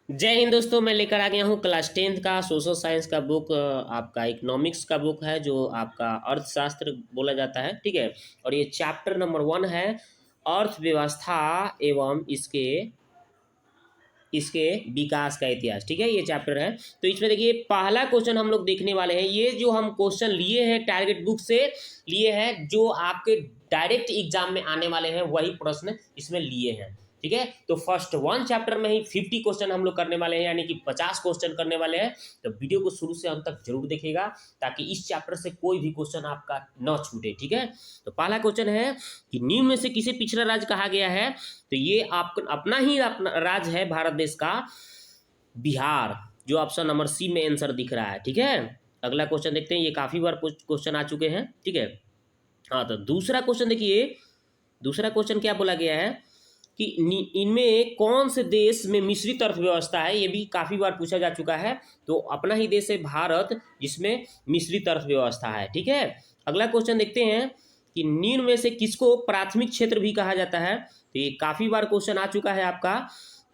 जय हिंद दोस्तों। मैं लेकर आ गया हूँ क्लास 10th का सोशल साइंस का बुक। आपका इकोनॉमिक्स का बुक है जो आपका अर्थशास्त्र बोला जाता है, ठीक है। और ये चैप्टर नंबर 1 है, अर्थव्यवस्था एवं इसके इसके विकास का इतिहास, ठीक है। ये चैप्टर है। तो इसमें देखिए पहला क्वेश्चन हम लोग देखने वाले हैं। ये जो हम क्वेश्चन लिए हैं टारगेट बुक से लिए हैं, जो आपके डायरेक्ट एग्जाम में आने वाले हैं वही प्रश्न इसमें लिए हैं, ठीक है। तो फर्स्ट 1 चैप्टर में ही 50 क्वेश्चन हम लोग करने वाले हैं, यानी कि 50 क्वेश्चन करने वाले हैं। तो वीडियो को शुरू से अंत तक जरूर देखिएगा ताकि इस चैप्टर से कोई भी क्वेश्चन आपका न छूटे, ठीक है। तो पहला क्वेश्चन है कि निम्न में से किसे पिछड़ा राज्य कहा गया है। तो ये आप अपना ही अपना राज्य है भारत देश का, बिहार, जो ऑप्शन नंबर सी में आंसर दिख रहा है, ठीक है। अगला क्वेश्चन देखते हैं। ये काफी बार क्वेश्चन आ चुके हैं, ठीक है। हाँ, तो दूसरा क्वेश्चन देखिए। दूसरा क्वेश्चन क्या बोला गया है कि इनमें कौन से देश में मिश्रित अर्थव्यवस्था है। ये भी काफी बार पूछा जा चुका है। तो अपना ही देश है भारत, जिसमें मिश्रित अर्थव्यवस्था है, ठीक है। अगला क्वेश्चन देखते हैं कि निम्न में से किसको प्राथमिक क्षेत्र भी कहा जाता है। तो ये काफी बार क्वेश्चन आ चुका है आपका।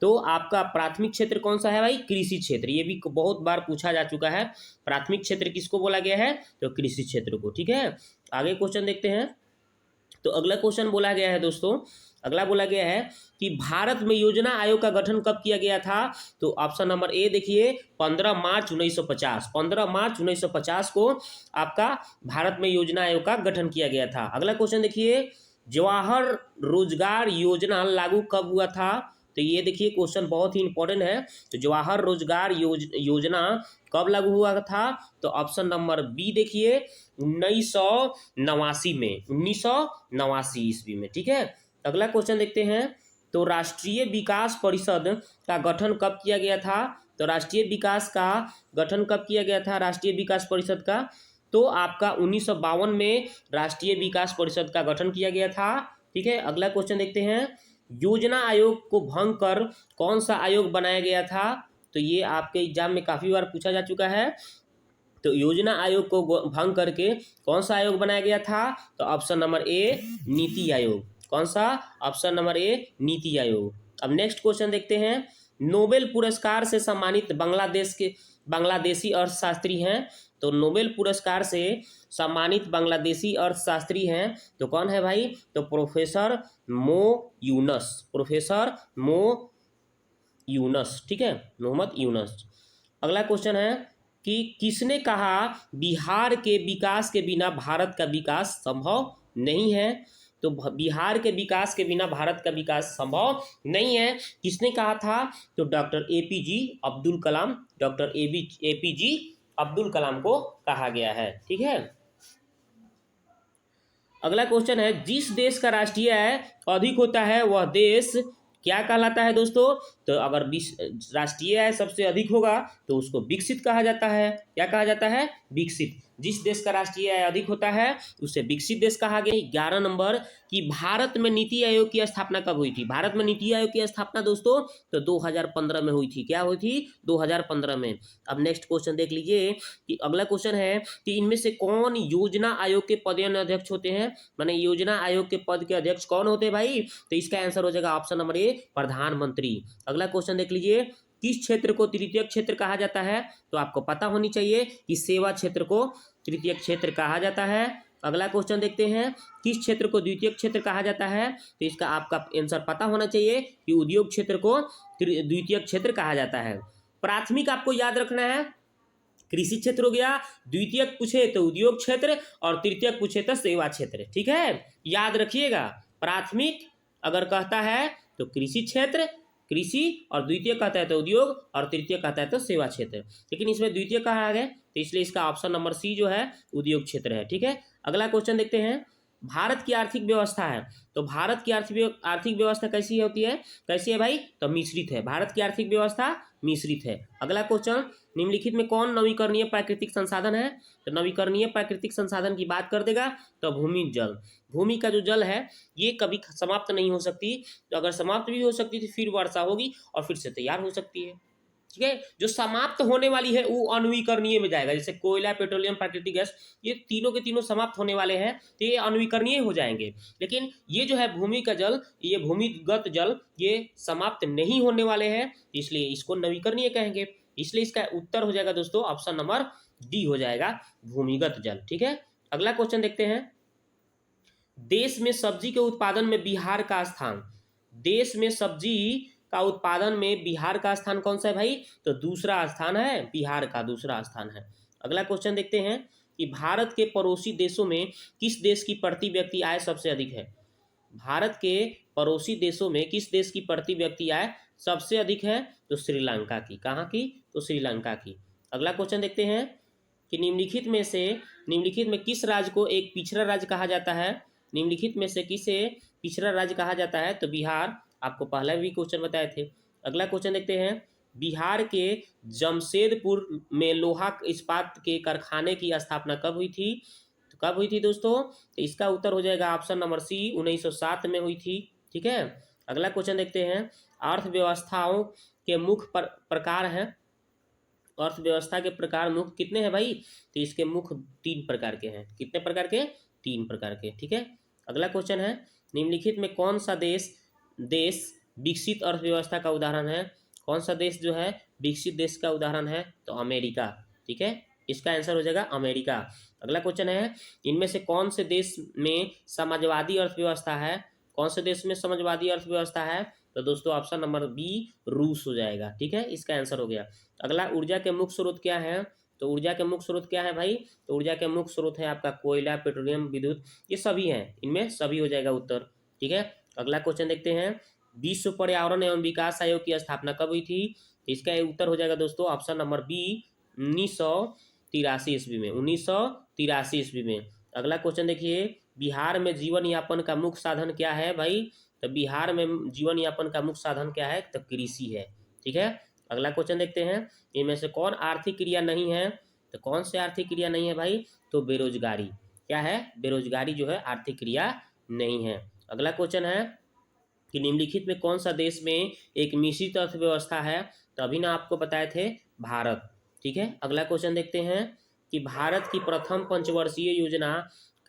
तो आपका प्राथमिक क्षेत्र कौन सा है भाई? कृषि क्षेत्र। ये भी बहुत बार पूछा जा चुका है। प्राथमिक क्षेत्र किसको बोला गया है? तो कृषि क्षेत्र को, ठीक है। आगे क्वेश्चन देखते हैं। तो अगला क्वेश्चन बोला गया है दोस्तों, अगला बोला गया है कि भारत में योजना आयोग का गठन कब किया गया था। तो ऑप्शन नंबर ए देखिए, 15 मार्च 1950। 15 मार्च 1950 को आपका भारत में योजना आयोग का गठन किया गया था। अगला क्वेश्चन देखिए, जवाहर रोजगार योजना लागू कब हुआ था। तो ये देखिए क्वेश्चन बहुत ही इंपॉर्टेंट है। तो जवाहर रोजगार योजना कब लागू हुआ था। तो ऑप्शन नंबर बी देखिए, 1989 में, 1989 ईस्वी में, ठीक है। अगला क्वेश्चन देखते हैं। तो राष्ट्रीय विकास परिषद का गठन कब किया गया था। तो राष्ट्रीय विकास का गठन कब किया गया था, राष्ट्रीय विकास परिषद का। तो आपका 1952 में राष्ट्रीय विकास परिषद का गठन किया गया था, ठीक है। अगला क्वेश्चन देखते हैं। योजना आयोग को भंग कर कौन सा आयोग बनाया गया था। तो ये आपके एग्जाम में काफी बार पूछा जा चुका है। तो योजना आयोग को भंग करके कौन सा आयोग बनाया गया था। तो option number A, NITI Aayog. कौन सा? Option number A, NITI Aayog. अब नेक्स्ट क्वेश्चन देखते हैं। नोबेल पुरस्कार से सम्मानित बांग्लादेशी अर्थशास्त्री हैं। तो नोबेल पुरस्कार से सम्मानित बांग्लादेशी अर्थशास्त्री हैं तो कौन है भाई? तो प्रोफेसर मो यूनस, प्रोफेसर मो यूनस, ठीक है, मोहम्मद यूनस। अगला क्वेश्चन है कि किसने कहा बिहार के विकास के बिना भारत का विकास संभव नहीं है। तो बिहार के विकास के बिना भारत का विकास संभव नहीं है, किसने कहा था। तो doctor APG Abdul Kalam, doctor APG Abdul Kalam को कहा गया है, ठीक है। अगला क्वेश्चन है, जिस देश का राष्ट्रीय आय अधिक होता है वह देश क्या कहलाता है दोस्तों। तो अगर राष्ट्रीय आय सबसे अधिक होगा तो उसको विकसित कहा जाता है। क्या कहा जाता है? विकसित। जिस देश का राष्ट्रीय आय अधिक होता है उसे विकसित देश कहा गया। 11 नंबर कि भारत में नीति आयोग की स्थापना कब हुई थी। भारत में नीति आयोग की स्थापना दोस्तों तो 2015 में हुई थी। क्या हुई थी? 2015 में। अब नेक्स्ट क्वेश्चन देख लीजिए कि अगला क्वेश्चन है कि इनमें से कौन योजना आयोग के पदेन अध्यक्ष होते हैं। माने योजना आयोग के पद के अध्यक्ष कौन होते हैं भाई? तो इसका आंसर हो जाएगा ऑप्शन नंबर ए, प्रधानमंत्री। अगला क्वेश्चन देख लीजिए, किस क्षेत्र को तृतीय क्षेत्र कहा जाता है। तो आपको पता होनी चाहिए कि सेवा क्षेत्र को तृतीय क्षेत्र कहा जाता है। अगला क्वेश्चन देखते हैं, किस क्षेत्र को द्वितीय क्षेत्र कहा जाता है। तो इसका आपका आंसर पता होना चाहिए कि उद्योग क्षेत्र को द्वितीय क्षेत्र कहा जाता है। प्राथमिक आपको याद रखना है, कृषि क्षेत्र हो गया, द्वितीयक पूछे तो उद्योग क्षेत्र और तृतीयक पूछे तो सेवा क्षेत्र, ठीक है। याद रखिएगा, प्राथमिक अगर कहता है तो कृषि क्षेत्र, कृषि, और द्वितीय कहता है तो उद्योग, और तृतीय कहता है तो सेवा क्षेत्र। लेकिन इसमें द्वितीय कहा है तो इसलिए इसका ऑप्शन नंबर सी जो है उद्योग क्षेत्र है, ठीक है। अगला क्वेश्चन देखते हैं। भारत की आर्थिक व्यवस्था है। तो भारत की आर्थिक व्यवस्था कैसी होती है? कैसी है भाई? तो मिश्रित है। भारत की आर्थिक व्यवस्था मिश्रित है। अगला क्वेश्चन, निम्नलिखित में कौन नवीकरणीय प्राकृतिक संसाधन है। तो नवीकरणीय प्राकृतिक संसाधन की बात कर देगा तो भूमि जल। भूमि का जो जल है ये कभी समाप्त नहीं हो सकती। तो अगर समाप्त भी हो सकती तो फिर वर्षा होगी और फिर से तैयार हो सकती है। ठीक है। जो समाप्त होने वाली है वो अनवीकरणीय में जाएगा, जैसे कोयला, पेट्रोलियम, प्राकृतिक गैस, ये तीनों के तीनों समाप्त होने वाले हैं तो ये अनवीकरणीय हो जाएंगे। लेकिन ये जो है भूमि का जल, ये भूमिगत जल, ये समाप्त नहीं होने वाले हैं, इसलिए इसको नवीकरणीय कहेंगे। इसलिए इसका उत्तर हो जाएगा दोस्तों ऑप्शन नंबर डी हो जाएगा, भूमिगत जल। ठीक है। अगला क्वेश्चन देखते हैं, देश में सब्जी के उत्पादन में बिहार का स्थान। देश में सब्जी का उत्पादन में बिहार का स्थान कौन सा है भाई? तो दूसरा स्थान है, बिहार का दूसरा स्थान है। अगला क्वेश्चन देखते हैं कि भारत के पड़ोसी देशों में किस देश की प्रति व्यक्ति आय सबसे अधिक है? भारत के पड़ोसी देशों में किस देश की प्रति व्यक्ति आय सबसे अधिक है? तो श्रीलंका की। कहाँ की? तो श्रीलंका की। अगला क्वेश्चन देखते हैं कि निम्नलिखित में किस राज्य को एक पिछड़ा राज्य कहा जाता है? निम्नलिखित में से किसे पिछड़ा राज्य कहा जाता है? तो बिहार, आपको पहला भी क्वेश्चन बताए थे। अगला क्वेश्चन देखते हैं, बिहार के जमशेदपुर में लोहा इस्पात के कारखाने की स्थापना कब हुई थी? तो कब हुई थी दोस्तों? तो इसका उत्तर हो जाएगा ऑप्शन नंबर सी, 1907 में हुई थी। ठीक है। अगला क्वेश्चन देखते हैं, अर्थव्यवस्थाओं के मुख्य प्रकार हैं। अर्थव्यवस्था के प्रकार मुख्य कितने हैं भाई? तो इसके मुख्य 3 प्रकार के हैं। कितने प्रकार के? 3 प्रकार के। ठीक है। अगला क्वेश्चन है, निम्नलिखित में कौन सा देश विकसित अर्थव्यवस्था का उदाहरण है? कौन सा देश जो है विकसित देश का उदाहरण है? तो अमेरिका। ठीक है। इसका आंसर हो जाएगा अमेरिका। अगला क्वेश्चन है, इनमें से कौन से देश में समाजवादी अर्थव्यवस्था है? कौन से देश में समाजवादी अर्थव्यवस्था है? तो दोस्तों ऑप्शन नंबर बी, रूस हो जाएगा। ठीक है। इसका आंसर हो गया। अगला, ऊर्जा के मुख्य स्रोत क्या है? तो ऊर्जा के मुख्य स्रोत क्या है भाई? तो ऊर्जा के मुख्य स्रोत है आपका कोयला, पेट्रोलियम, विद्युत, ये सभी हैं, इनमें सभी हो जाएगा उत्तर। ठीक है। अगला क्वेश्चन देखते हैं, विश्व पर्यावरण एवं विकास आयोग की स्थापना कब हुई थी? इसका उत्तर हो जाएगा दोस्तों ऑप्शन नंबर बी, 1983 ईस्वी में। 1983 ईस्वी में। अगला क्वेश्चन देखिए, बिहार में जीवन यापन का मुख्य साधन क्या है भाई? तो बिहार में जीवन यापन का मुख्य साधन क्या है? तो कृषि है। ठीक है। अगला क्वेश्चन देखते हैं, इनमें से कौन आर्थिक क्रिया नहीं है? तो कौन से आर्थिक क्रिया नहीं है भाई? तो बेरोजगारी। क्या है? बेरोजगारी जो है आर्थिक क्रिया नहीं है। अगला क्वेश्चन है कि निम्नलिखित में कौन सा देश में एक मिश्रित अर्थव्यवस्था है? तो अभी ना आपको बताए थे, भारत। ठीक है। अगला क्वेश्चन देखते हैं कि भारत की प्रथम पंचवर्षीय योजना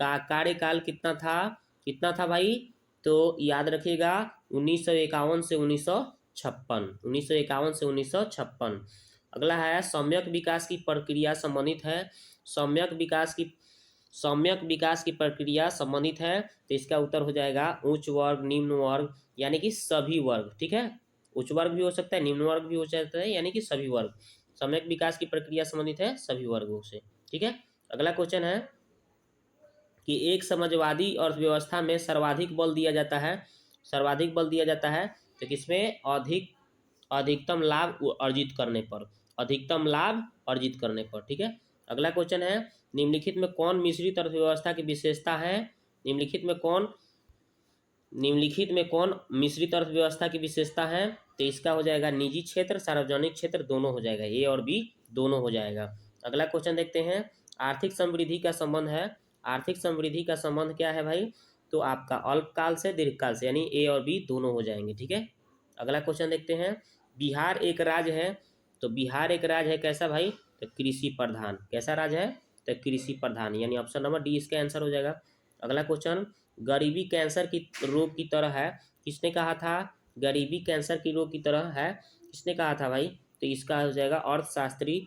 का कार्यकाल कितना था? कितना था भाई? तो याद रखिएगा, 1951 से 1956। 1951 से 1956। अगला है, सम्यक विकास की प्रक्रिया संबंधित है। सम्यक विकास की प्रक्रिया संबंधित है, तो इसका उत्तर हो जाएगा उच्च वर्ग, निम्न वर्ग, यानी कि सभी वर्ग। ठीक है। उच्च वर्ग भी हो सकता है, निम्न वर्ग भी हो सकता है, यानी कि सभी वर्ग। सम्यक विकास की प्रक्रिया संबंधित है सभी वर्गों से। ठीक है। अगला क्वेश्चन है कि एक समाजवादी अर्थव्यवस्था में सर्वाधिक बल दिया जाता है। सर्वाधिक बल दिया जाता है तो किसमें? अधिकतम लाभ अर्जित करने पर। अधिकतम लाभ अर्जित करने पर। ठीक है। अगला क्वेश्चन है, निम्नलिखित में कौन मिश्रित अर्थव्यवस्था की विशेषता है? निम्नलिखित में कौन मिश्रित अर्थव्यवस्था की विशेषता है? तो इसका हो जाएगा निजी क्षेत्र, सार्वजनिक क्षेत्र, दोनों हो जाएगा, ए और बी दोनों हो जाएगा। अगला क्वेश्चन देखते हैं, आर्थिक समृद्धि का संबंध है। आर्थिक समृद्धि का संबंध क्या है भाई? तो आपका अल्पकाल से दीर्घकाल से, यानी ए और बी दोनों हो जाएंगे। ठीक है। अगला क्वेश्चन देखते हैं, बिहार एक राज्य है। तो बिहार एक राज्य है कैसा भाई? तो कृषि प्रधान। कैसा राज्य है? तो कृषि प्रधान, यानी ऑप्शन नंबर डी इसका आंसर हो जाएगा। अगला क्वेश्चन, गरीबी कैंसर की रोग की तरह है, किसने कहा था? गरीबी कैंसर की रोग की तरह है, किसने कहा था भाई? तो इसका हो जाएगा अर्थशास्त्री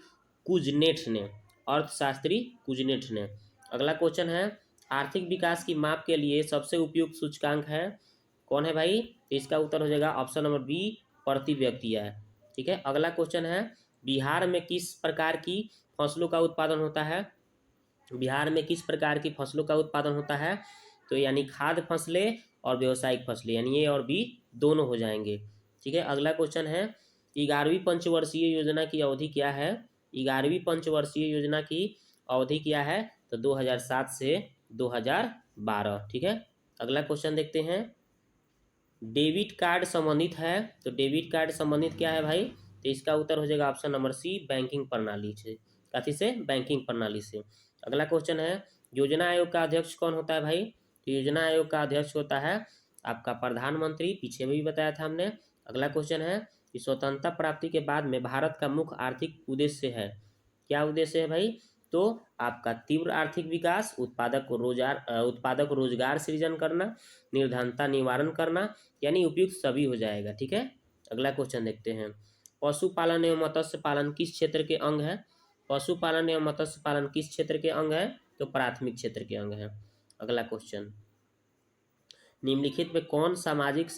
कुजनेट ने। अर्थशास्त्री कुजनेट ने। अगला क्वेश्चन है, आर्थिक विकास की माप के लिए सबसे उपयुक्त सूचकांक है, कौन है भाई? तो इसका उत्तर हो जाएगा ऑप्शन नंबर बी, प्रति व्यक्ति आय। ठीक है। अगला क्वेश्चन है, बिहार में किस प्रकार की फसलों का उत्पादन होता है? बिहार में किस प्रकार की फसलों का उत्पादन होता है? तो यानी खाद्य फसलें और व्यावसायिक फसलें, यानी ए और बी दोनों हो जाएंगे। ठीक है। अगला क्वेश्चन है, 11वीं पंचवर्षीय योजना की अवधि क्या है? 11वीं पंचवर्षीय योजना की अवधि क्या है? तो 2007 से 2012। ठीक है। अगला क्वेश्चन देखते हैं, डेबिट कार्ड संबंधित है। तो डेबिट कार्ड संबंधित क्या है भाई? तो इसका उत्तर हो जाएगा ऑप्शन नंबर सी, बैंकिंग प्रणाली से। कथी से? बैंकिंग प्रणाली से। अगला क्वेश्चन है, योजना आयोग का अध्यक्ष कौन होता है भाई? तो योजना आयोग का अध्यक्ष होता है आपका प्रधानमंत्री, पीछे भी बताया था हमने। अगला क्वेश्चन है, कि स्वतंत्रता प्राप्ति के बाद में भारत का मुख्य आर्थिक उद्देश्य है। क्या उद्देश्य है भाई? तो आपका तीव्र आर्थिक विकास, उत्पादक रोजगार सृजन करना, निर्धनता निवारण करना, यानी उपयुक्त सभी हो जाएगा। ठीक है, अगला क्वेश्चन देखते हैं। पशुपालन एवं मत्स्य पालन किस क्षेत्र के अंग है? पशुपालन एवं मत्स्य पालन किस क्षेत्र के अंग है? तो प्राथमिक क्षेत्र के अंग है। अगला क्वेश्चन, निम्नलिखित में कौन सामाजिक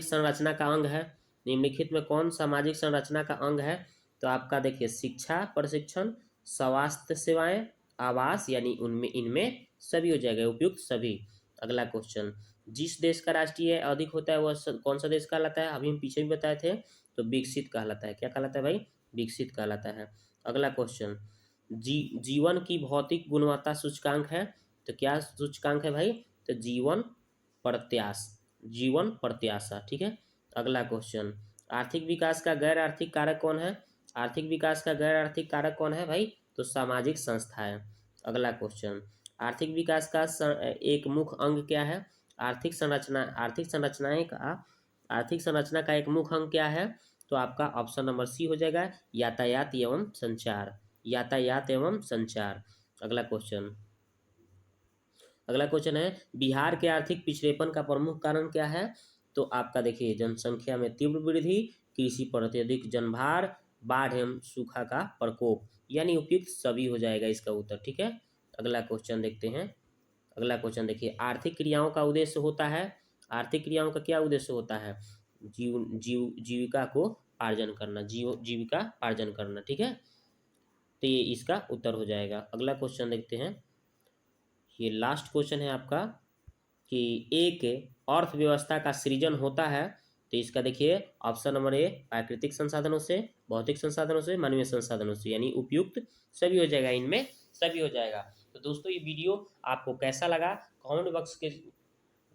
संरचना का अंग है? निम्नलिखित में कौन सामाजिक संरचना का अंग है? तो आपका देखिए शिक्षा, प्रशिक्षण, स्वास्थ्य सेवाएं, आवास, यानी उनमें इनमें सभी हो जाएगा, उपयुक्त सभी। अगला क्वेश्चन, जिस देश का राष्ट्रीय आय अधिक होता है वह कौन सा देश कहलाता है? अभी हम पीछे भी बताए थे, तो विकसित कहलाता है। क्या कहलाता है भाई? विकसित कहलाता है। अगला क्वेश्चन, जीवन की भौतिक गुणवत्ता सूचकांक है, तो क्या सूचकांक है भाई? तो जीवन प्रत्याशा। ठीक है, अगला क्वेश्चन, आर्थिक विकास का गैर आर्थिक कारक कौन है? आर्थिक विकास का गैर आर्थिक कारक कौन है भाई? तो सामाजिक संस्थाएं। अगला क्वेश्चन, आर्थिक विकास का एक मुख्य अंग क्या है? आर्थिक संरचना का एक मुख्य अंग क्या है? तो आपका ऑप्शन नंबर सी हो जाएगा, यातायात एवं संचार। यातायात एवं संचार। अगला क्वेश्चन है, बिहार के आर्थिक पिछड़ेपन का प्रमुख कारण क्या है? तो आपका देखिए जनसंख्या में तीव्र वृद्धि, कृषि पर अत्यधिक जनभार, बाढ़ एवं सूखा का प्रकोप, यानी उपयुक्त सभी हो जाएगा इसका उत्तर। ठीक है, अगला क्वेश्चन देखते हैं। अगला क्वेश्चन देखिए, आर्थिक क्रियाओं का उद्देश्य होता है, आर्थिक क्रियाओं का क्या उद्देश्य होता है? जीविका को अर्जन करना, जीविका अर्जन करना। ठीक है, तो ये इसका उत्तर हो जाएगा। अगला क्वेश्चन देखते हैं, ये लास्ट क्वेश्चन है आपका कि एक अर्थव्यवस्था का सृजन होता है, तो इसका देखिए ऑप्शन नंबर ए, प्राकृतिक संसाधनों से, भौतिक संसाधनों से, मानवीय संसाधनों से, यानी उपयुक्त सभी हो जाएगा, इनमें सभी हो जाएगा। तो दोस्तों ये वीडियो आपको कैसा लगा?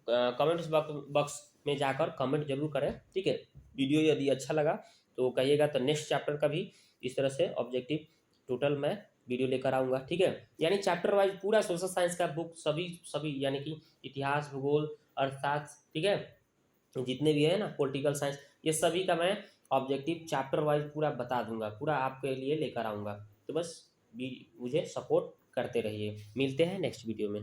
कमेंट्स बॉक्स में जाकर कमेंट जरूर करें। ठीक है, वीडियो यदि अच्छा लगा तो कहिएगा, तो नेक्स्ट चैप्टर का भी इस तरह से ऑब्जेक्टिव टोटल मैं वीडियो लेकर आऊँगा। ठीक है, यानी चैप्टर वाइज पूरा सोशल साइंस का बुक सभी यानी कि इतिहास, भूगोल, अर्थशास्त्र, ठीक है, जितने भी है ना, पॉलिटिकल साइंस, ये सभी का मैं ऑब्जेक्टिव चैप्टर वाइज पूरा बता दूंगा, पूरा आपके लिए लेकर आऊँगा। तो बस मुझे सपोर्ट करते रहिए। मिलते हैं नेक्स्ट वीडियो में।